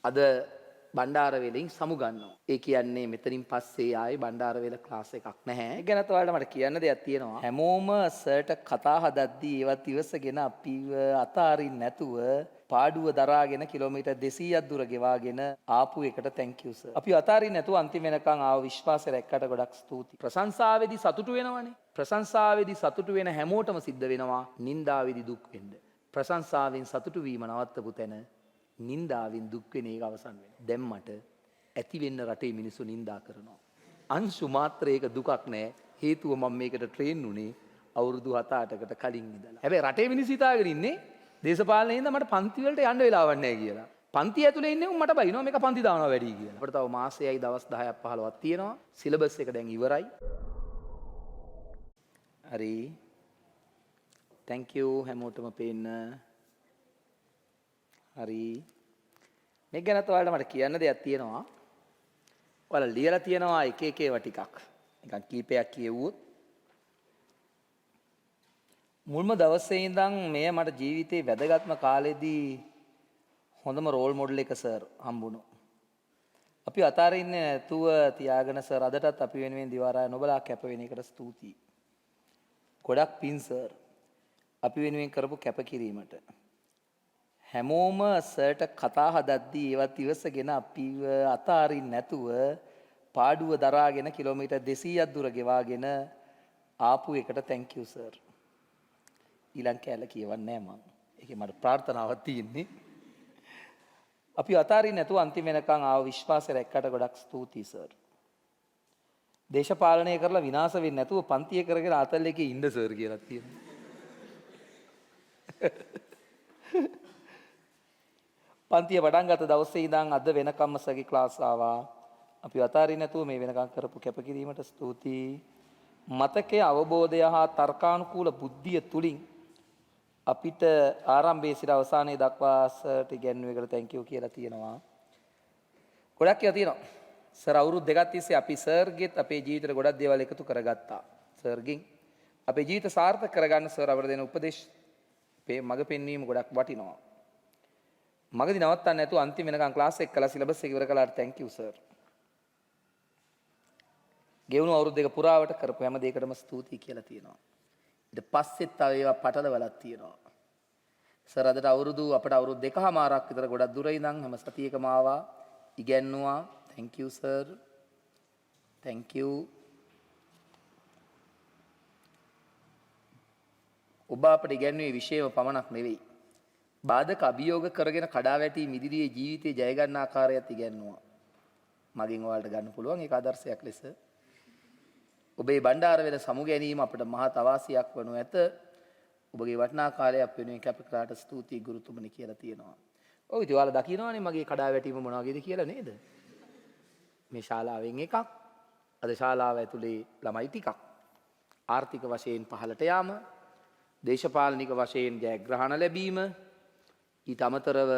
අද බණ්ඩාරවෙලින් සමුගන්නවා. ඒ කියන්නේ මෙතනින් පස්සේ ආයේ බණ්ඩාරවෙල ක්ලාස් එකක් නැහැ. ඒ ගැනත් ඔයාලට මට කියන්න දෙයක් තියෙනවා. හැමෝම සර්ට කතා හදද්දී ඒවත් ඉවසගෙන අපිව අතාරින්න නැතුව පාඩුව දරාගෙන කිලෝමීටර් 200ක් දුර ගෙවාගෙන ආපු එකට thank you sir. අපි අතාරින්න නැතුව අන්තිම වෙනකන් ආව විශ්වාසය රැක්කට ගොඩක් ස්තුතියි. ප්‍රශංසාවේදී සතුටු වෙනවනේ. ප්‍රශංසාවේදී සතුටු වෙන හැමෝටම සිද්ධ වෙනවා නින්දාවේදී දුක් වෙන්න. ප්‍රශංසාවෙන් සතුටු වීම නවත්තපු තැන නින්දාවෙන් දුක් වෙන එක අවසන් වෙනවා. දැන් මට ඇති වෙන්න රටේ මිනිස්සු නින්දා කරනවා. අංශු මාත්‍රයක දුකක් නැහැ. හේතුව මම මේකට ට්‍රේන් උනේ අවුරුදු 7-8කට කලින් ඉඳලා. හැබැයි රටේ මිනිස්සු හිතාගෙන ඉන්නේ දේශපාලනේ ඉඳන් මට පන්ති වලට යන්න වෙලාවක් නැහැ කියලා. පන්ති ඇතුලේ ඉන්නේ මට බයිනවා මේක පන්ති දානවා වැඩි කියලා. අපිට තව මාසෙයි දවස් 10ක් 15ක් තියෙනවා. සිලබස් එක දැන් ඉවරයි. හරි. thank you හැමෝටම පේන්න. හරි. මේක ගැනත් ඔයාලට මට කියන්න දෙයක් තියෙනවා. ඔයාලා ලියලා තියෙනවා එක එක ඒවා ටිකක්. නිකන් කීපයක් කියවුවොත් මුල්ම දවසේ ඉඳන් මෙය මට ජීවිතේ වැදගත්ම කාලෙදී හොඳම රෝල් මොඩල් එක සර් හම්බුණා. අපි අතාරින්නේ නැතුව තියාගෙන සර් අදටත් අපි වෙනුවෙන් දිවාරාය නොබලා කැප වෙන එකට ස්තුතියි. ගොඩක් පින් සර් අපි වෙනුවෙන් කරපු කැපකිරීමට. හැමෝම සර්ට කතා හදද්දී ඒවත් ඉවසගෙන අපිව අතාරින්න නැතුව පාඩුව දරාගෙන කිලෝමීටර් 200ක් දුර ගෙවාගෙන ආපු එකට thank you sir. ඊළඟ කැල කියවන්නේ නැහැ මම. ඒකේ මට ප්‍රාර්ථනාවක් තියෙන්නේ. අපි අතාරින්න නැතුව අන්තිම වෙනකන් ආව විශ්වාසය රැක්කට ගොඩක් ස්තුතියි සර්. දේශපාලනය කරලා විනාශ වෙන්නේ නැතුව පන්තිය කරගෙන ආතල් එකේ ඉන්න සර් කියලා තියෙනවා. පන්තිය පටන් ගත්ත දවසේ ඉඳන් අද වෙනකම්ම සගේ ක්ලාස් ආවා. අපි අතාරින්න නැතුව මේ වෙනකම් කරපු කැපකිරීමට ස්තුතියි. මතකයේ අවබෝධය හා තර්කානුකූල බුද්ධිය තුලින් අපිට ආරම්භයේ සිට අවසානයේ දක්වා සර්ට ඉගෙනුව එකට thank you කියලා තියෙනවා. ගොඩක් ඒවා තියෙනවා. සර් අවුරුදු දෙකක් තිස්සේ අපි සර්ගෙත් අපේ ජීවිතේට ගොඩක් දේවල් එකතු කරගත්තා. සර්ගෙන් අපේ ජීවිත සාර්ථක කරගන්න සර් අපට දෙන උපදේශ මඟ පෙන්වීම ගොඩක් වටිනවා. මගදී නවත්තන්න නැතුව අන්තිම වෙනකන් ක්ලාස් එක කළා සිලබස් එක ඉවර කළාට thank you sir. ගෙවුණු අවුරුදු දෙක පුරාවට කරපු හැම දෙයකටම ස්තුතියි කියලා තියෙනවා. ඊට පස්සෙත් තව ඒවා පටලවලක් තියෙනවා. සර් අදට අපට අවුරුදු දෙකමාරක් විතර ගොඩක් දුර ඉඳන් හැම සතියකම ආවා ඉගෙනුවා. thank you sir. thank you. ඔබ අපට ඉගෙනුවේ විෂයම පමණක් නෙවෙයි. බාධක අභියෝග කරගෙන කඩා වැටි මිදිරියේ ජීවිතේ ජය ගන්න ආකාරයත් ඉගෙනුවා. මගෙන් ඔයාලට ගන්න පුළුවන් ඒක ආදර්ශයක් ලෙස. ඔබේ බණ්ඩාරවෙල සමු ගැනීම අපට මහත් අවාසියක් වනු ඇත. ඔබගේ වටිනා කාලයක් වෙනුවෙන් කැප කළාට ස්තුතියි ගුරුතුමනි කියලා තියෙනවා. ඔව් ඉතින් ඔයාලා දකින්නවනේ මගේ කඩා වැටීම මොන වගේද කියලා නේද? මේ ශාලාවෙන් එකක්. අද ශාලාව ඇතුලේ ළමයි ටිකක්. ආර්ථික වශයෙන් පහළට යාම, දේශපාලනික වශයෙන් ජයග්‍රහණ ලැබීම, ඊට අමතරව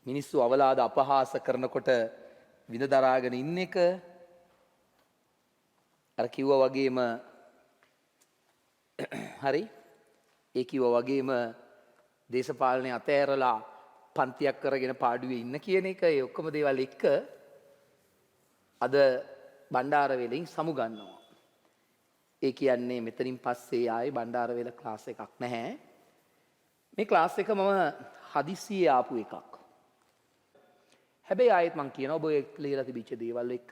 මිනිස්සු අවලාද අපහාස කරනකොට විඳ දරාගෙන ඉන්න එක, අර කිව්වා වගේම හරි ඒ කිව්වා වගේම දේශපාලනය අතෑරලා පන්තියක් කරගෙන පාඩුවේ ඉන්න කියන එක, ඒ ඔක්කොම දේවල් එක්ක අද බණ්ඩාරවෙලින් සමුගන්නවා. ඒ කියන්නේ මෙතනින් පස්සේ ආයේ බණ්ඩාරවෙල ක්ලාස් එකක් නැහැ. මේ ක්ලාස් එක මම හදිස්සියේ ආපු එකක්. හැබැයි ආයෙත් මං කියනවා ඔබ ලියලා තිබිච්ච දේවල් එක්ක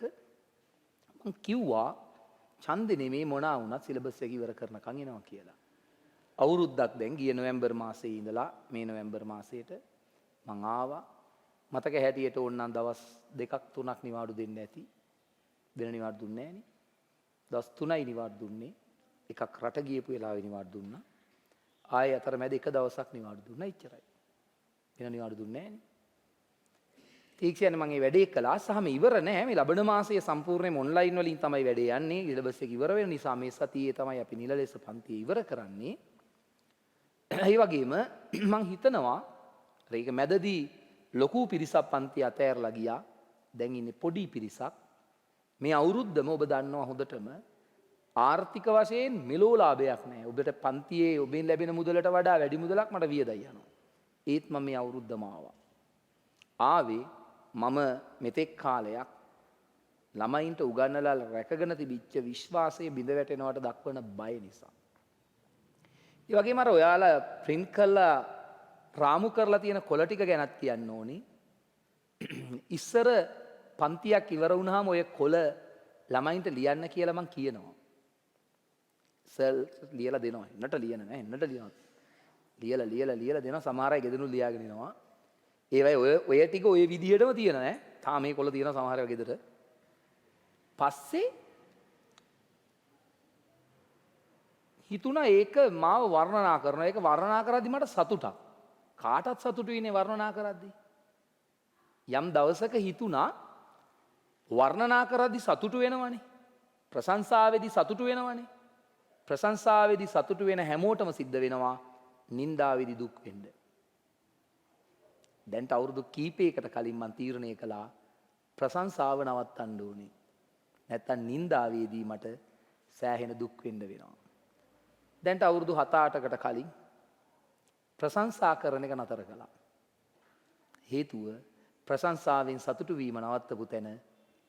මං කිව්වා ඡන්දේ නෙමේ මොනවා වුණත් සිලබස් එක ඉවර කරනකන් එනවා කියලා. අවුරුද්දක් දැන් ගිය නොවැම්බර් මාසයේ ඉඳලා මේ නොවැම්බර් මාසයට මං ආවා. මතක හැටියට ඕනනම් දවස් 2-3ක් නිවාඩු දෙන්න ඇති. වෙන නිවාඩු දුන්නේ නැහනේ. දවස් 3යි නිවාඩු දුන්නේ. එකක් රට ගියපු වෙලාවේ නිවාඩු දුන්නා. ආයේ අතරමැද එක දවසක් නිවාඩු දුන්නා ඉච්චරයි. වෙන නිවාඩු දුන්නේ නැහනේ. ඒක කියන්නේ මම මේ වැඩේ කළා සහ මේ ඉවර නැහැ. මේ ලබන මාසයේ සම්පූර්ණයෙන්ම ඔන්ලයින් වලින් තමයි වැඩේ යන්නේ. සිලබස් එක ඉවර වෙන නිසා මේ සතියේ තමයි අපි නිල ලෙස පන්තිය ඉවර කරන්නේ. ඒ වගේම මම හිතනවා ඒක මැදදී ලොකු පිරිසක් පන්තිය අතෑරලා ගියා. දැන් ඉන්නේ පොඩි පිරිසක්. මේ අවුරුද්දම ඔබ දන්නවා හොඳටම ආර්ථික වශයෙන් මෙලෝ ලාභයක් නැහැ. ඔබට පන්තියේ ඔබෙන් ලැබෙන මුදලට වඩා වැඩි මුදලක් මට වියදයි යනවා. ඒත් මම මේ අවුරුද්දම ආවා. ආවේ මම මෙතෙක් කාලයක් ළමයින්ට උගන්වලා රැකගෙන තිබිච්ච විශ්වාසයේ බිඳ වැටෙනවට දක්වන බය නිසා. ඒ වගේම අර ඔයාලා print කරලා රාමු කරලා තියෙන කොළ ටික ගැනත් කියන්න ඕනි. ඉස්සර පන්තියක් ඉවර වුණාම ඔය කොළ ළමයින්ට ලියන්න කියලා මං කියනවා. සර් ලියලා දෙනවා. එන්නට ලියන නෑ. එන්නට ලියනවා. ලියලා දෙනවා. සමහර අය ගෙදරනු ලියාගෙන ඉනවා. ඒවයි ඔය ටික ඔය විදිහටම තියෙන ඈ. තාම මේ කොළ තියෙනවා සමහර අය ගෙදර. පස්සේ හිතුණා ඒක මාව වර්ණනා කරනවා. ඒක වර්ණනා කරද්දි මට සතුටක්. කාටත් සතුටු වෙන්නේ වර්ණනා කරද්දි. යම් දවසක හිතුණා වර්ණනා කරද්දි සතුටු වෙනවනේ. ප්‍රශංසාවේදී සතුටු වෙනවනේ. ප්‍රශංසාවේදී සතුටු වෙන හැමෝටම සිද්ධ වෙනවා නින්දාවේදී දුක් වෙන්න. දැන් අවුරුදු කීපයකට කලින් මම තීරණය කළා ප්‍රශංසාව නවත්තන්න ඕනේ. නැත්තම් නින්දාවේදී මට සෑහෙන දුක් වෙන්න වෙනවා. දැන් අවුරුදු 7-8කට කලින් ප්‍රශංසා කරන එක නතර කළා. හේතුව ප්‍රශංසාවෙන් සතුටු වීම නවත්තපු තැන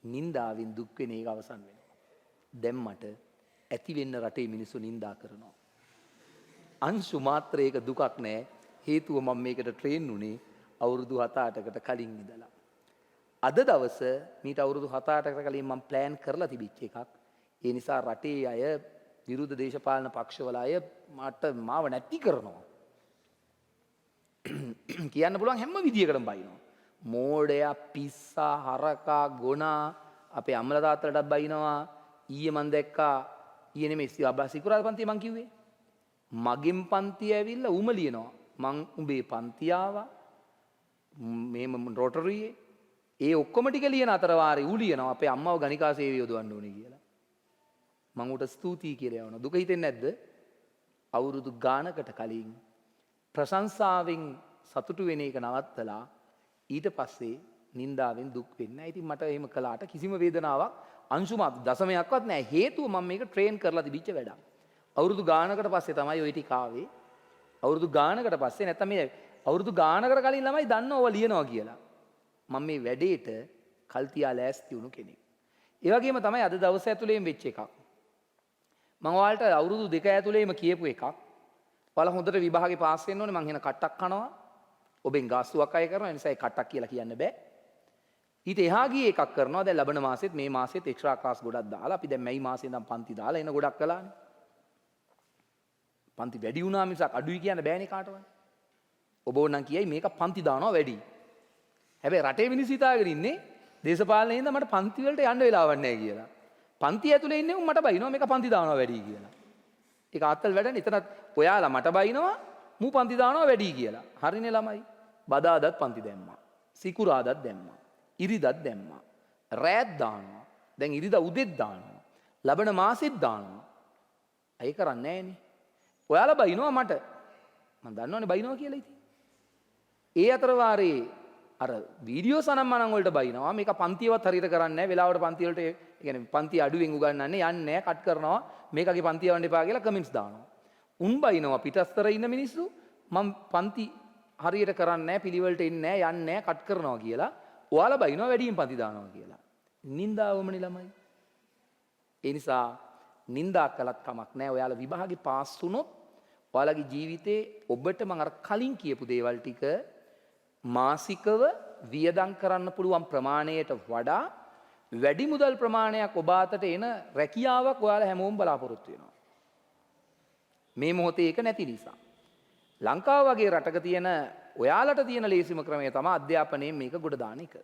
නින්දාවෙන් දුක් වෙන එක අවසන් වෙනවා. දැන් මට ඇති වෙන්න රටේ මිනිස්සු නින්දා කරනවා. අංශු මාත්‍රයක දුකක් නැහැ. හේතුව මම මේකට ට්‍රේන් උනේ අවුරුදු 7-8කට කලින් ඉඳලා. අද දවස මීට අවුරුදු 7-8කට කලින් මම ප්ලෑන් කරලා තිබිච්ච එකක්. ඒ නිසා රටේ අය විරුද්ධ දේශපාලන පක්ෂවල අය මාව නැති කරනවා. කියන්න පුළුවන් හැම විදියකටම බයිනවා. මෝඩයා, පිස්සා, හරකා, ගොනා අපේ අම්මලා තාත්තලාටත් බයිනවා. ඊයේ මම දැක්කා ඊයේ නෙමෙයි සිකුරාදා පන්තියේ මං කිව්වේ. මගෙන් පන්තිය ඇවිල්ලා උම ලියනවා. මං උඹේ පන්තිය ආවා. මේ රොටරියේ ඒ ඔක්කොම ටික ලියන අතර වාරේ ඌ ලියනවා අපේ අම්මව ගණිකා සේවය යොදවන්න ඕනේ කියලා. මං ඌට ස්තුතියි කියලා යවනවා. දුක හිතෙන්නේ නැද්ද? අවුරුදු ගානකට කලින් ප්‍රශංසාවෙන් සතුටු වෙන එක නවත්තලා ඊට පස්සේ නින්දාවෙන් දුක් වෙන්නේ නැහැ. ඉතින් මට එහෙම කළාට කිසිම වේදනාවක් අංශුමාත් දශමයක්වත් නැහැ. හේතුව මම මේක ට්‍රේන් කරලා තිබිච්ච වැඩක්. අවුරුදු ගානකට පස්සේ තමයි ওই ටික ආවේ. අවුරුදු ගානකට පස්සේ නැත්නම් මේ අවුරුදු ගානකට කලින් ළමයි දන්නව ලියනවා කියලා. මම මේ වැඩේට කල් තියා ලෑස්ති වුණු කෙනෙක්. ඒ වගේම තමයි අද දවස් ඇතුළේම වෙච්ච එකක්. මම ඔයාලට අවුරුදු 2 ඇතුළේම කියපු එකක්. ඔයාලා හොඳට විභාගේ පාස් වෙන්න ඕනේ. මං එන කට්ටක් කනවා. ඔබෙන් ගාස්තුවක් අය කරනවා. ඒ නිසා ඒ කට්ටක් කියලා කියන්න බෑ. ඊට එහා ගියේ එකක් කරනවා. දැන් ලබන මාසෙත් මේ මාසෙත් එක්ස්ට්‍රා ක්ලාස් ගොඩක් දාලා අපි දැන් මැයි මාසේ ඉඳන් පන්ති දාලා එන ගොඩක් කළානේ. පන්ති වැඩි වුණා මිසක් අඩුයි කියන්න බෑනේ කාටවත්. ඔබ ඕනනම් කියයි මේක පන්ති දානවා වැඩි. හැබැයි රටේ මිනිස්සු හිතාගෙන ඉන්නේ දේශපාලනේ ඉඳන් මට පන්ති වලට යන්න වෙලාවක් නැහැ කියලා. පන්ති ඇතුලේ ඉන්නේ මට බයිනවා මේක පන්ති දානවා වැඩි කියලා. ඒක ආත්තල් වැඩනේ. එතනත් ඔයාලා මට බයිනවා මූ පන්ති දානවා වැඩි කියලා. හරිනේ ළමයි. බදාදත් පන්ති දැම්මා. සිකුරාදත් දැම්මා. ඉරිදත් දැම්මා. රෑත් දානවා. දැන් ඉරිදා උදෙත් දානවා. ලබන මාසෙත් දානවා. අය කරන්නේ නැහනේ. ඔයාලා බයිනවා මට. මම දන්නවනේ බයිනවා කියලා ඉතින්. ඒ අතර වාරේ අර වීඩියෝ සනම්මනන් වලට බයිනවා. මේක පන්තියවත් හරියට කරන්නේ නැහැ. වෙලාවට පන්ති වලට ඒ කියන්නේ පන්ති අඩුවෙන් උගන්වන්නේ යන්නේ නැහැ. කට් කරනවා. මේකගේ පන්තිය වන්න එපා කියලා කමෙන්ට්ස් දානවා. උන් බයිනවා පිටස්තර ඉන්න මිනිස්සු මම පන්ති හරියට කරන්නේ නැහැ. පිළිවෙලට එන්නේ නැහැ. යන්නේ නැහැ. කට් කරනවා කියලා. ඔයාලා බයිනවා වැඩියෙන් පන්ති දානවා කියලා. නින්දාවමනේ ළමයි. ඒ නිසා නින්දා කළත් කමක් නැහැ. ඔයාලා විභාගේ පාස් වුණොත් ඔයාලගේ ජීවිතේ ඔබට මම අර කලින් කියපු දේවල් ටික මාසිකව වියදම් කරන්න පුළුවන් ප්‍රමාණයට වඩා වැඩි මුදල් ප්‍රමාණයක් ඔබ අතට එන රැකියාවක් ඔයාලා හැමෝම බලාපොරොත්තු වෙනවා. මේ මොහොතේ ඒක නැති නිසා. ලංකාව වගේ රටක තියෙන ඔයාලට තියෙන ලේසිම ක්‍රමය තමයි අධ්‍යාපනයෙන් මේක ගොඩ දාන එක.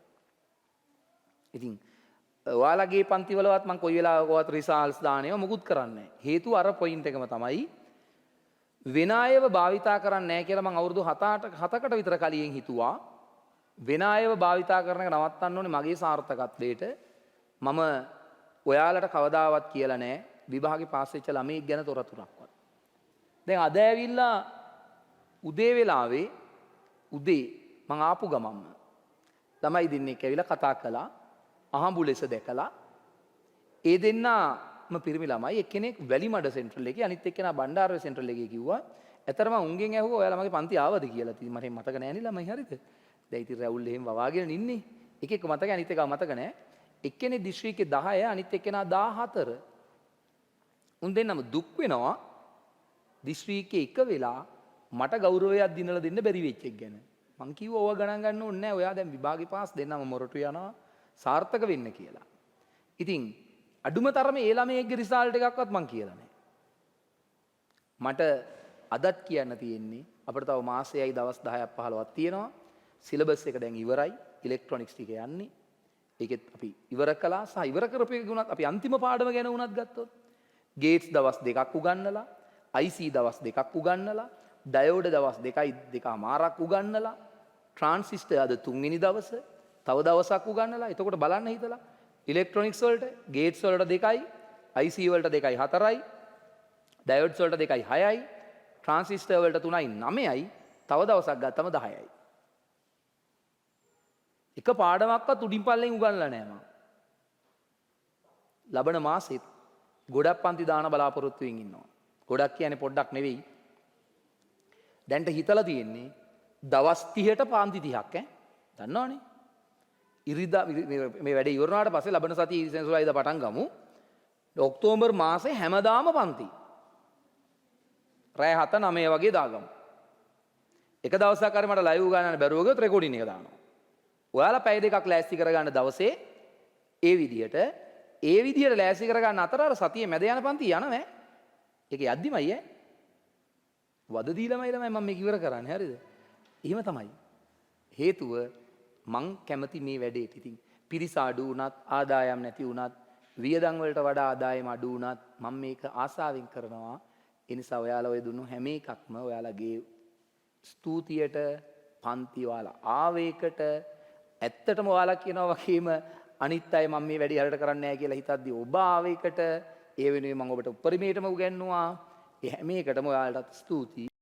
ඉතින් ඔයාලගේ පන්තිවලවත් මම කොයි වෙලාවකවත් රිසල්ට්ස් දානේව මුකුත් කරන්නේ නැහැ. හේතුව අර පොයින්ට් එකම තමයි වෙන අයව භාවිතා කරන්නේ නැහැ කියලා මම අවුරුදු 7කට විතර කලින් හිතුවා. වෙන අයව භාවිතා කරන එක නවත්තන්න ඕනේ මගේ සාර්ථකත්වයට. මම ඔයාලට කවදාවත් කියලා නැහැ විභාගේ පාස් වෙච්ච ළමයෙක් ගැන තොරතුරක්වත්. දැන් අද ඇවිල්ලා උදේ වෙලාවේ උදේ මං ආපු ගමම්ම ළමයි දෙන්නෙක් ඇවිල්ලා කතා කළා. අහඹු ලෙස දැකලා ඒ දෙන්නාම පිරිමි ළමයි එක්කෙනෙක් වැලිමඩ සෙන්ට්‍රල් එකේ අනිත් එක්කෙනා බණ්ඩාරවේ සෙන්ට්‍රල් එකේ කිව්වා ඇතරම උන්ගෙන් ඇහුවා ඔයාලා මගේ පන්ති ආවද කියලා. ඉතින් මට මතක නෑ නේ ළමයි හරිද? දැන් ඉතින් රැවුල් එහෙම වවාගෙන ඉන්නේ. එක එක මතක අනිත් එක මතක නෑ. එක්කෙනේ දිස්ත්‍රික්කේ 10 අනිත් එක්කෙනා 14. උන් දෙන්නම දුක් වෙනවා දිස්ත්‍රික්කේ එක වෙලා මට ගෞරවයක් දිනලා දෙන්න බැරි වෙච්ච එක ගැන. මං කිව්වා ඕවා ගණන් ගන්න ඕනේ නෑ. ඔයා දැන් විභාගේ පාස් දෙන්නම මොරටු යනවා සාර්ථක වෙන්න කියලා. ඉතින් අඩුම තරමේ ඒ ළමයේගේ රිසල්ට් එකක්වත් මං කියලා නෑ. මට අදත් කියන්න තියෙන්නේ අපිට තව මාසෙයි දවස් 10ක් 15ක් තියෙනවා. සිලබස් එක දැන් ඉවරයි. ඉලෙක්ට්‍රොනික්ස් ටික යන්නේ. ඒකෙත් අපි ඉවර කළා සහ ඉවර කරපු එක ගුණත් අපි අන්තිම පාඩම ගැන වුණත් ගත්තොත් ගේට්ස් දවස් 2ක් උගන්නලා, IC දවස් 2ක් උගන්නලා, ඩයෝඩ් දවස් 2.5ක් උගන්නලා, ට්‍රාන්සිස්ටර් අද 3 වෙනි දවස තව දවසක් උගන්නලා. එතකොට බලන්න හිතලා ඉලෙක්ට්‍රොනික්ස් වලට ගේට්ස් වලට 2යි, IC වලට 2යි 4යි, ඩයෝඩ්ස් වලට 2යි 6යි, ට්‍රාන්සිස්ටර් වලට 3යි 9යි, තව දවසක් ගත්තම 10යි. එක පාඩමක්වත් උඩින් පල්ලෙන් උගන්ලා නෑ මම. ලබන මාසෙත් ගොඩක් පන්ති දාන බලාපොරොත්තුවෙන් ඉන්නවා. ගොඩක් කියන්නේ පොඩ්ඩක් නෙවෙයි. දැන්ට හිතලා තියෙන්නේ දවස් 30ට පන්ති 30ක් ඈ. දන්නවනේ. ඉරිදා මේ වැඩේ ඉවර වුණාට පස්සේ ලබන සතියේ ඉරිසෙන්සුරයිදා පටන් ගමු. ඔක්තෝබර් මාසේ හැමදාම පන්ති. රෑ 7-9 වගේ දාගමු. එක දවසක් හරි මට ලයිව් ගන්න බැරුව ගියොත් රෙකෝඩින් එක දානවා. ඔයාලා පැය දෙකක් ලෑස්ති කරගන්න දවසේ ඒ විදිහට ලෑස්ති කරගන්න අතර අර සතියේ මැද යන පන්ති යනවා. ඒක යද්දිමයි ඈ. වද දීලාමයි ළමයි මම මේක ඉවර කරන්නේ හරිද? එහෙම තමයි. හේතුව මං කැමති මේ වැඩේට. ඉතින් පිරිස අඩු වුණත් ආදායම් නැති වුණත් වියදම් වලට වඩා ආදායම අඩු වුණත් මම මේක ආසාවෙන් කරනවා. ඒ නිසා ඔයාලා ඔය දුන්නු හැම එකක්ම ඔයාලගේ ස්තුතියට පන්ති ඔයාලා ආවේකට ඇත්තටම ඔයාලා කියනවා වගේම අනිත් අය මම මේ වැඩේ හරියට කරන්නේ නැහැ කියලා හිතද්දි ඔබ ආවේකට ඒ වෙනුවෙන් මම ඔබට උපරිමයටම උගන්වුවා. ඒ හැම එකටම ඔයාලටත් ස්තුතියි.